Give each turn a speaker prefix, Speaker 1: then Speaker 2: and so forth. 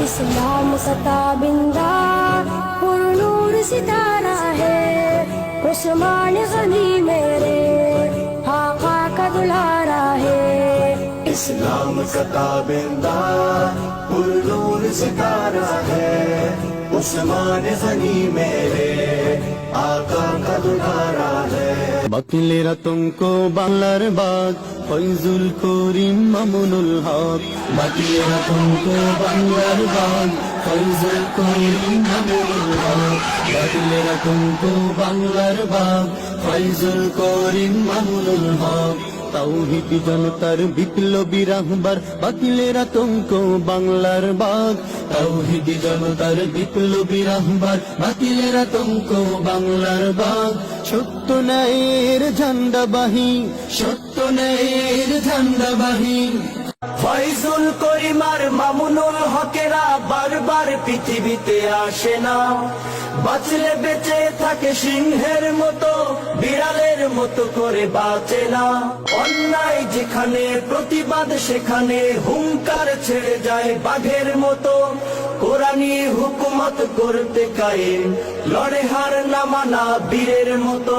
Speaker 1: इस्लाम का ताबिंदा पुरनूर सितारा है, उस्मान गनी मेरे आका का दुलारा है।
Speaker 2: इस्लाम का ताबिंदा पुरनूर सितारा है, उस्मान गनी मेरे आका का दुलारा है।
Speaker 3: বাতিলেরা তুমকো বাংলার বাগ ফয়জুল করিম মামুনুল হক, বাতিলেরা তুমকো বাংলার বাগ ফয়জুল করিম মামুনুল হক, বাতিলেরা তুমকো বাংলার বাগ ফয়জুল করিম মামুনুল হক। তাওহীদ জনতার বিপ্লবী রাহবার বাতিলেরা তুমকো বাংলার বাগ, তাওহীদ জনতার বিপ্লবী রাহবার বাতিলেরা তুমকো বাংলার বাগ। সত্য ন্যায়ের ঝান্ডাবাহী, সত্য ন্যায়ের ঝান্ডাবাহী
Speaker 2: ফয়জুল করিম আর মামুনুল হকেরা বারবার পৃথিবীতে আসে না, বাঁচলে বেঁচে থাকে সিংহের মতো, বিড়ালের মতো করে বাঁচে না। অন্যায় যেখানে প্রতিবাদ সেখানে হুঙ্কার ছেড়ে যায় বাঘের মতো, কোরআনী হুকুমত করতে কায়েম লড়ে হার না মানা বীরের মতো।